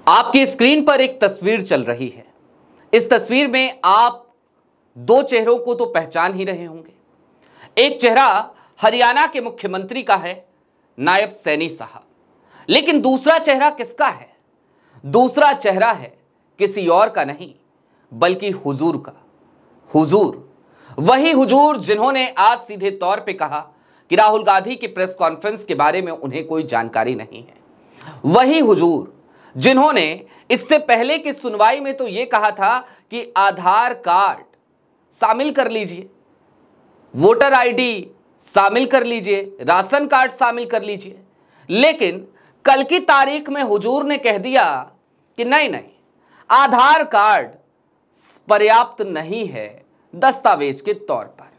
आपकी स्क्रीन पर एक तस्वीर चल रही है। इस तस्वीर में आप दो चेहरों को तो पहचान ही रहे होंगे। एक चेहरा हरियाणा के मुख्यमंत्री का है, नायब सैनी साहब, लेकिन दूसरा चेहरा किसका है? दूसरा चेहरा है किसी और का नहीं बल्कि हुजूर का। हुजूर, वही हुजूर जिन्होंने आज सीधे तौर पे कहा कि राहुल गांधी की प्रेस कॉन्फ्रेंस के बारे में उन्हें कोई जानकारी नहीं है। वही हुजूर जिन्होंने इससे पहले की सुनवाई में तो यह कहा था कि आधार कार्ड शामिल कर लीजिए, वोटर आईडी शामिल कर लीजिए, राशन कार्ड शामिल कर लीजिए, लेकिन कल की तारीख में हुजूर ने कह दिया कि नहीं, आधार कार्ड पर्याप्त नहीं है दस्तावेज के तौर पर।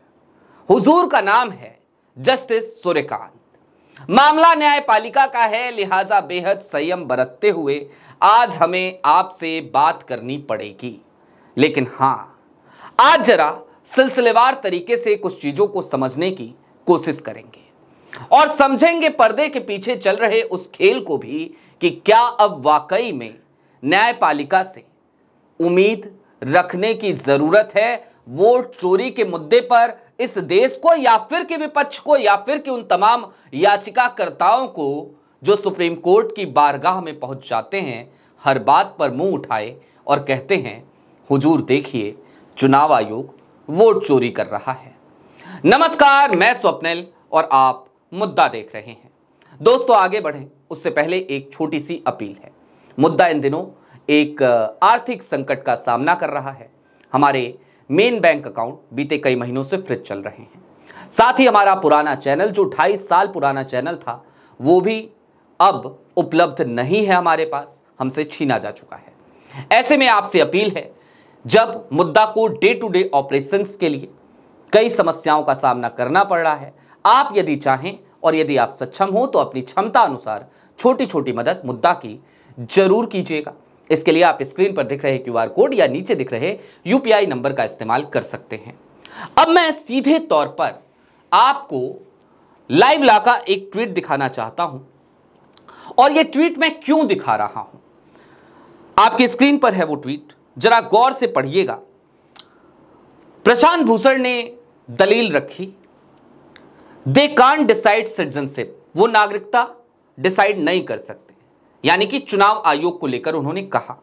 हुजूर का नाम है जस्टिस सूर्यकांत। मामला न्यायपालिका का है, लिहाजा बेहद संयम बरतते हुए आज हमें आपसे बात करनी पड़ेगी। लेकिन हां, आज जरा सिलसिलेवार तरीके से कुछ चीजों को समझने की कोशिश करेंगे और समझेंगे पर्दे के पीछे चल रहे उस खेल को भी कि क्या अब वाकई में न्यायपालिका से उम्मीद रखने की जरूरत है वोट चोरी के मुद्दे पर इस देश को, या फिर कि विपक्ष को, या फिर कि उन तमाम याचिकाकर्ताओं को जो सुप्रीम कोर्ट की बारगाह में पहुंच जाते हैं, हर बात पर मुंह उठाए और कहते हैं हुजूर देखिए चुनाव आयोग वोट चोरी कर रहा है। नमस्कार, मैं स्वप्निल और आप मुद्दा देख रहे हैं। दोस्तों, आगे बढ़ें उससे पहले एक छोटी सी अपील है। मुद्दा इन दिनों एक आर्थिक संकट का सामना कर रहा है। हमारे मेन बैंक अकाउंट बीते कई महीनों से फ्रीज चल रहे हैं। साथ ही हमारा पुराना चैनल, जो 2.5 साल पुराना चैनल था, वो भी अब उपलब्ध नहीं है हमारे पास, हमसे छीना जा चुका है। ऐसे में आपसे अपील है, जब मुद्दा को डे टू डे ऑपरेशंस के लिए कई समस्याओं का सामना करना पड़ रहा है, आप यदि चाहें और यदि आप सक्षम हो तो अपनी क्षमता अनुसार छोटी छोटी मदद मुद्दा की जरूर कीजिएगा। इसके लिए आप स्क्रीन पर दिख रहे क्यूआर कोड या नीचे दिख रहे यूपीआई नंबर का इस्तेमाल कर सकते हैं। अब मैं सीधे तौर पर आपको लाइव ला का एक ट्वीट दिखाना चाहता हूं, और यह ट्वीट मैं क्यों दिखा रहा हूं, आपकी स्क्रीन पर है वो ट्वीट, जरा गौर से पढ़िएगा। प्रशांत भूषण ने दलील रखी, दे कांट डिसाइड सिटीजनशिप, वो नागरिकता डिसाइड नहीं कर सकते, यानी कि चुनाव आयोग को लेकर उन्होंने कहा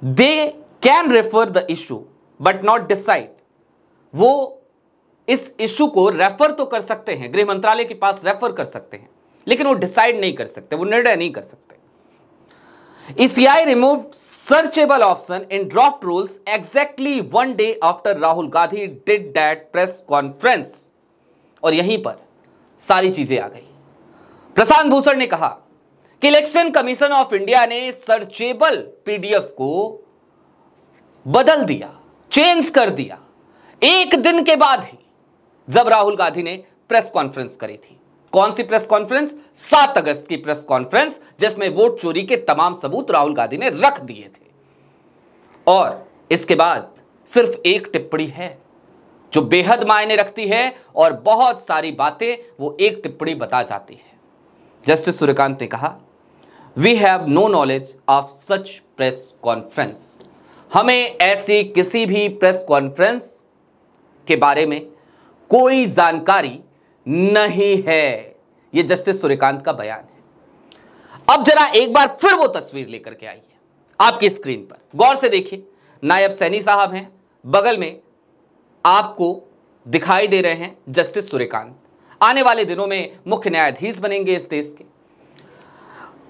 they can refer the issue but not decide. वो इस इशू को रेफर तो कर सकते हैं, गृह मंत्रालय के पास रेफर कर सकते हैं, लेकिन वो डिसाइड नहीं कर सकते, वो निर्णय नहीं कर सकते। ECI removed searchable option in draft rules exactly one day after Rahul Gandhi did that press conference। और यहीं पर सारी चीजें आ गई। प्रशांत भूषण ने कहा कि इलेक्शन कमीशन ऑफ इंडिया ने सर्चेबल पीडीएफ को बदल दिया, चेंज कर दिया, एक दिन के बाद ही जब राहुल गांधी ने प्रेस कॉन्फ्रेंस करी थी। कौन सी प्रेस कॉन्फ्रेंस? 7 अगस्त की प्रेस कॉन्फ्रेंस, जिसमें वोट चोरी के तमाम सबूत राहुल गांधी ने रख दिए थे। और इसके बाद सिर्फ एक टिप्पणी है जो बेहद मायने रखती है, और बहुत सारी बातें वो एक टिप्पणी बता जाती है। जस्टिस सूर्यकांत ने कहा we have no knowledge of such press conference. हमें ऐसी किसी भी प्रेस कॉन्फ्रेंस के बारे में कोई जानकारी नहीं है। यह जस्टिस सूर्यकांत का बयान है। अब जरा एक बार फिर वो तस्वीर लेकर के आई है आपकी स्क्रीन पर, गौर से देखिए। नायब सैनी साहब हैं, बगल में आपको दिखाई दे रहे हैं जस्टिस सूर्यकांत, आने वाले दिनों में मुख्य न्यायाधीश बनेंगे इस देश के।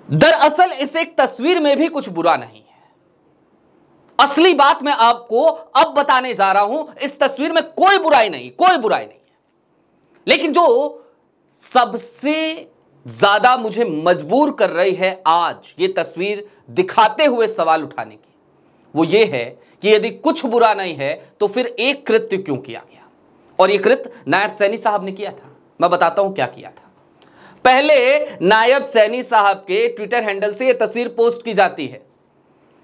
दरअसल इस एक तस्वीर में भी कुछ बुरा नहीं है। असली बात मैं आपको अब बताने जा रहा हूं, इस तस्वीर में कोई बुराई नहीं, कोई बुराई नहीं है। लेकिन जो सबसे ज्यादा मुझे मजबूर कर रही है आज ये तस्वीर दिखाते हुए सवाल उठाने की, वो ये है कि यदि कुछ बुरा नहीं है तो फिर एक कृत्य क्यों किया गया। और ये कृत्य नायब सैनी साहब ने किया था। मैं बताता हूं क्या किया था। पहले नायब सैनी साहब के ट्विटर हैंडल से यह तस्वीर पोस्ट की जाती है,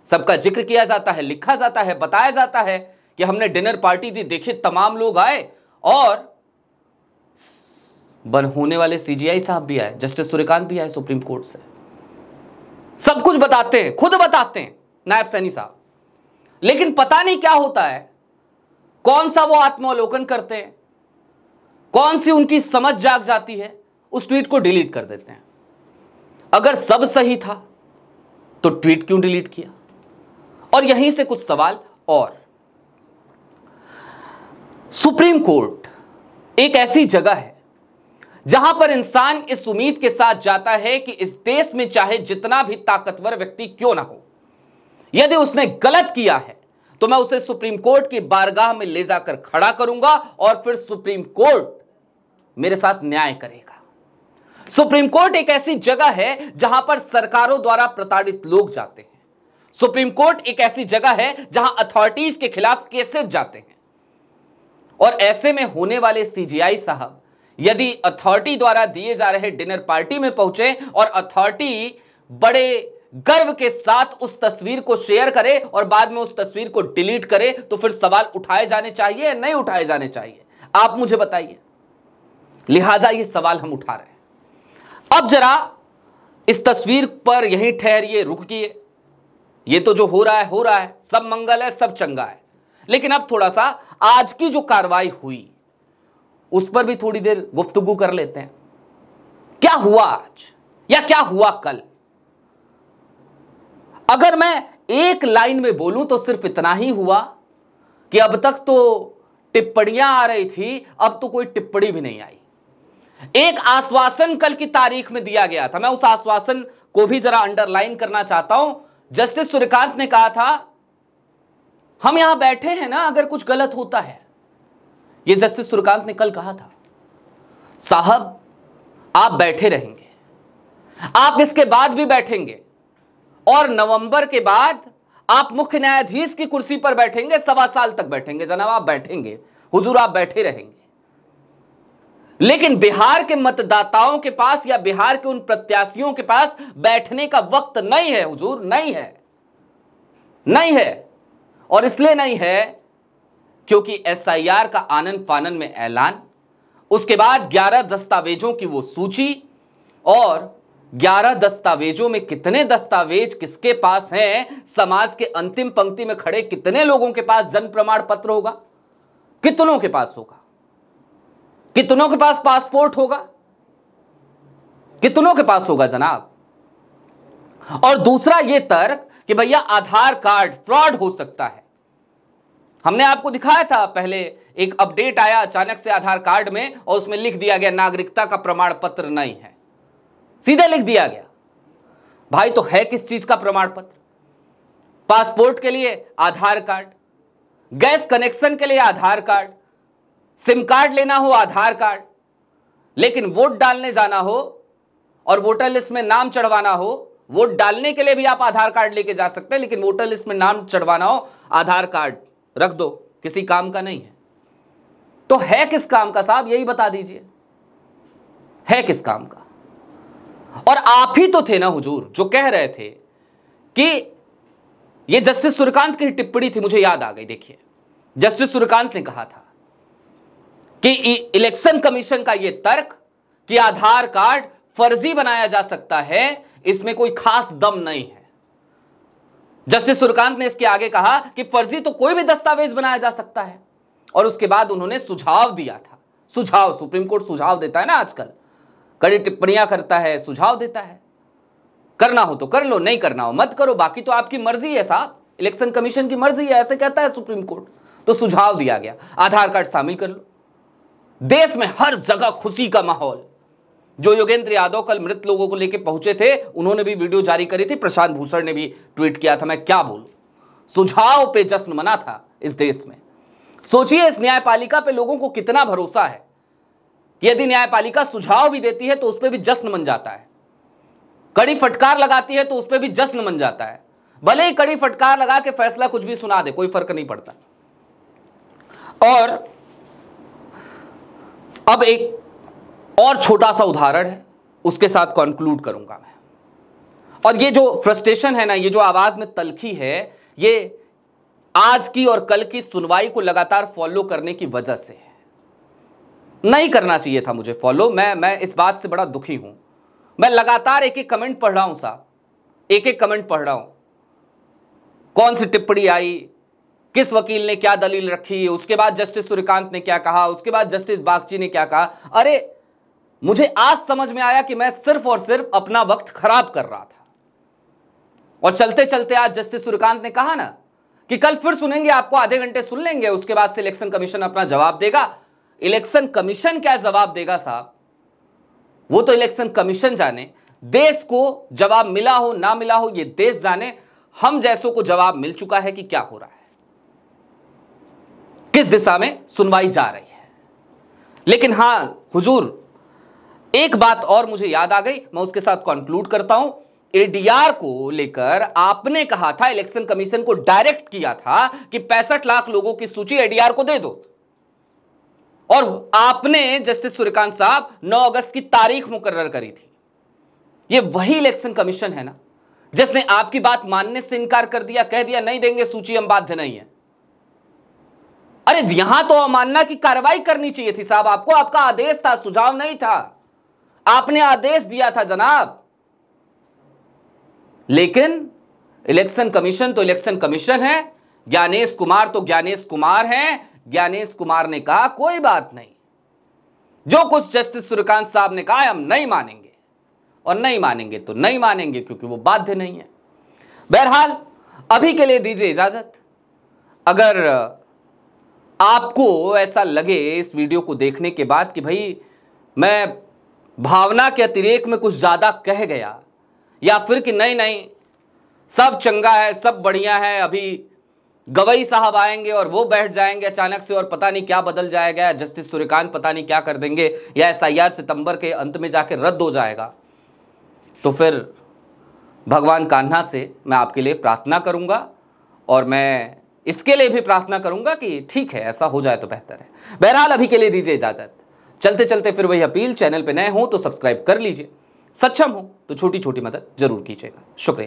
सबका जिक्र किया जाता है, लिखा जाता है, बताया जाता है कि हमने डिनर पार्टी दी, देखिए तमाम लोग आए, और होने वाले सीजीआई साहब भी आए, जस्टिस सूर्यकांत भी आए सुप्रीम कोर्ट से। सब कुछ बताते हैं, खुद बताते हैं नायब सैनी साहब, लेकिन पता नहीं क्या होता है, कौन सा वो आत्मावलोकन करते हैं, कौन सी उनकी समझ जाग जाती है, उस ट्वीट को डिलीट कर देते हैं। अगर सब सही था तो ट्वीट क्यों डिलीट किया? और यहीं से कुछ सवाल और। सुप्रीम कोर्ट एक ऐसी जगह है जहां पर इंसान इस उम्मीद के साथ जाता है कि इस देश में चाहे जितना भी ताकतवर व्यक्ति क्यों ना हो, यदि उसने गलत किया है तो मैं उसे सुप्रीम कोर्ट की बारगाह में ले जाकर खड़ा करूंगा और फिर सुप्रीम कोर्ट मेरे साथ न्याय करेगा। सुप्रीम कोर्ट एक ऐसी जगह है जहां पर सरकारों द्वारा प्रताड़ित लोग जाते हैं। सुप्रीम कोर्ट एक ऐसी जगह है जहां अथॉरिटीज के खिलाफ केसेस जाते हैं। और ऐसे में होने वाले सीजीआई साहब यदि अथॉरिटी द्वारा दिए जा रहे डिनर पार्टी में पहुंचे और अथॉरिटी बड़े गर्व के साथ उस तस्वीर को शेयर करे और बाद में उस तस्वीर को डिलीट करे, तो फिर सवाल उठाए जाने चाहिए या नहीं उठाए जाने चाहिए? आप मुझे बताइए। लिहाजा ये सवाल हम उठा रहे हैं। अब जरा इस तस्वीर पर यहीं ठहरिए, रुकिए। ये तो जो हो रहा है, सब मंगल है, सब चंगा है। लेकिन अब थोड़ा सा आज की जो कार्रवाई हुई उस पर भी थोड़ी देर गुफ्तगू कर लेते हैं। क्या हुआ आज या क्या हुआ कल? अगर मैं एक लाइन में बोलूं तो सिर्फ इतना ही हुआ कि अब तक तो टिप्पणियां आ रही थी, अब तो कोई टिप्पणी भी नहीं आई। एक आश्वासन कल की तारीख में दिया गया था, मैं उस आश्वासन को भी जरा अंडरलाइन करना चाहता हूं। जस्टिस सूर्यकांत ने कहा था, हम यहां बैठे हैं ना अगर कुछ गलत होता है। यह जस्टिस सूर्यकांत ने कल कहा था। साहब आप बैठे रहेंगे, आप इसके बाद भी बैठेंगे और नवंबर के बाद आप मुख्य न्यायाधीश की कुर्सी पर बैठेंगे, 1.25 साल तक बैठेंगे। जनाब आप बैठेंगे, हुजूर आप बैठे रहेंगे। लेकिन बिहार के मतदाताओं के पास या बिहार के उन प्रत्याशियों के पास बैठने का वक्त नहीं है हुजूर, नहीं है। और इसलिए नहीं है क्योंकि एसआईआर का आनन फानन में ऐलान, उसके बाद 11 दस्तावेजों की वो सूची, और 11 दस्तावेजों में कितने दस्तावेज किसके पास हैं, समाज के अंतिम पंक्ति में खड़े कितने लोगों के पास जन्म प्रमाण पत्र होगा, कितनों के पास होगा, कितनों के पास पासपोर्ट होगा, कितनों के पास होगा जनाब। और दूसरा ये तर्क कि भैया आधार कार्ड फ्रॉड हो सकता है। हमने आपको दिखाया था पहले, एक अपडेट आया अचानक से आधार कार्ड में और उसमें लिख दिया गया नागरिकता का प्रमाण पत्र नहीं है, सीधे लिख दिया गया। भाई तो है किस चीज का प्रमाण पत्र? पासपोर्ट के लिए आधार कार्ड, गैस कनेक्शन के लिए आधार कार्ड, सिम कार्ड लेना हो आधार कार्ड, लेकिन वोट डालने जाना हो और वोटर लिस्ट में नाम चढ़वाना हो, वोट डालने के लिए भी आप आधार कार्ड लेके जा सकते हैं, लेकिन वोटर लिस्ट में नाम चढ़वाना हो आधार कार्ड रख दो, किसी काम का नहीं है। तो है किस काम का साहब, यही बता दीजिए, है किस काम का? और आप ही तो थे ना हुजूर जो कह रहे थे कि ये जस्टिस सूर्यकांत की टिप्पणी थी, मुझे याद आ गई। देखिए जस्टिस सूर्यकांत ने कहा था कि इलेक्शन कमीशन का यह तर्क कि आधार कार्ड फर्जी बनाया जा सकता है, इसमें कोई खास दम नहीं है। जस्टिस सूर्यकांत ने इसके आगे कहा कि फर्जी तो कोई भी दस्तावेज बनाया जा सकता है। और उसके बाद उन्होंने सुझाव दिया था। सुझाव, सुप्रीम कोर्ट सुझाव देता है ना आजकल, कड़ी टिप्पणियां करता है, सुझाव देता है। करना हो तो कर लो, नहीं करना हो मत करो, बाकी तो आपकी मर्जी है साहब, इलेक्शन कमीशन की मर्जी है, ऐसे कहता है सुप्रीम कोर्ट। तो सुझाव दिया गया, आधार कार्ड शामिल कर लो। देश में हर जगह खुशी का माहौल। जो योगेंद्र यादव कल मृत लोगों को लेकर पहुंचे थे, उन्होंने भी वीडियो जारी करी थी, प्रशांत भूषण ने भी ट्वीट किया था। मैं क्या बोलूं, सुझाव पे जश्न मना था इस देश में। सोचिए इस न्यायपालिका पे लोगों को कितना भरोसा है कि यदि न्यायपालिका सुझाव भी देती है तो उस पर भी जश्न मन जाता है, कड़ी फटकार लगाती है तो उस पर भी जश्न मन जाता है। भले ही कड़ी फटकार लगा के फैसला कुछ भी सुना दे, कोई फर्क नहीं पड़ता। और अब एक और छोटा सा उदाहरण है, उसके साथ कंक्लूड करूंगा मैं। और ये जो फ्रस्ट्रेशन है ना, ये जो आवाज में तलखी है, ये आज की और कल की सुनवाई को लगातार फॉलो करने की वजह से है। नहीं करना चाहिए था मुझे फॉलो, मैं इस बात से बड़ा दुखी हूं। मैं लगातार एक एक कमेंट पढ़ रहा हूं साहब, एक एक कमेंट पढ़ रहा हूं, कौन सी टिप्पणी आई, किस वकील ने क्या दलील रखी, उसके बाद जस्टिस सूर्यकांत ने क्या कहा, उसके बाद जस्टिस बागची ने क्या कहा। अरे मुझे आज समझ में आया कि मैं सिर्फ और सिर्फ अपना वक्त खराब कर रहा था। और चलते चलते आज जस्टिस सूर्यकांत ने कहा ना कि कल फिर सुनेंगे, आपको आधे घंटे सुन लेंगे, उसके बाद से इलेक्शन कमीशन अपना जवाब देगा। इलेक्शन कमीशन क्या जवाब देगा साहब, वो तो इलेक्शन कमीशन जाने, देश को जवाब मिला हो ना मिला हो ये देश जाने। हम जैसों को जवाब मिल चुका है कि क्या हो रहा है, किस दिशा में सुनवाई जा रही है। लेकिन हां हुजूर, एक बात और मुझे याद आ गई, मैं उसके साथ कंक्लूड करता हूं। एडीआर को लेकर आपने कहा था, इलेक्शन कमीशन को डायरेक्ट किया था कि 65 लाख लोगों की सूची एडीआर को दे दो, और आपने जस्टिस सूर्यकांत साहब 9 अगस्त की तारीख मुकर्रर करी थी। यह वही इलेक्शन कमीशन है ना जिसने आपकी बात मानने से इनकार कर दिया, कह दिया नहीं देंगे सूची, हम बाध्य नहीं है। अरे यहां तो अवमानना की कार्रवाई करनी चाहिए थी साहब आपको, आपका आदेश था, सुझाव नहीं था, आपने आदेश दिया था जनाब। लेकिन इलेक्शन कमीशन तो इलेक्शन कमीशन है, ज्ञानेश कुमार तो ज्ञानेश कुमार हैं। ज्ञानेश कुमार ने कहा कोई बात नहीं, जो कुछ जस्टिस सूर्यकांत साहब ने कहा हम नहीं मानेंगे, और नहीं मानेंगे तो नहीं मानेंगे, क्योंकि वो बाध्य नहीं है। बहरहाल अभी के लिए दीजिए इजाजत। अगर आपको ऐसा लगे इस वीडियो को देखने के बाद कि भाई मैं भावना के अतिरेक में कुछ ज्यादा कह गया, या फिर कि नहीं नहीं सब चंगा है, सब बढ़िया है, अभी गवई साहब आएंगे और वो बैठ जाएंगे अचानक से और पता नहीं क्या बदल जाएगा, जस्टिस सूर्यकांत पता नहीं क्या कर देंगे, या एसआईआर सितंबर के अंत में जाकर रद्द हो जाएगा, तो फिर भगवान कान्हा से मैं आपके लिए प्रार्थना करूंगा, और मैं इसके लिए भी प्रार्थना करूंगा कि ठीक है ऐसा हो जाए तो बेहतर है। बहरहाल अभी के लिए दीजिए इजाजत। चलते चलते फिर वही अपील, चैनल पे नए हो तो सब्सक्राइब कर लीजिए, सक्षम हो तो छोटी छोटी मदद जरूर कीजिएगा। शुक्रिया।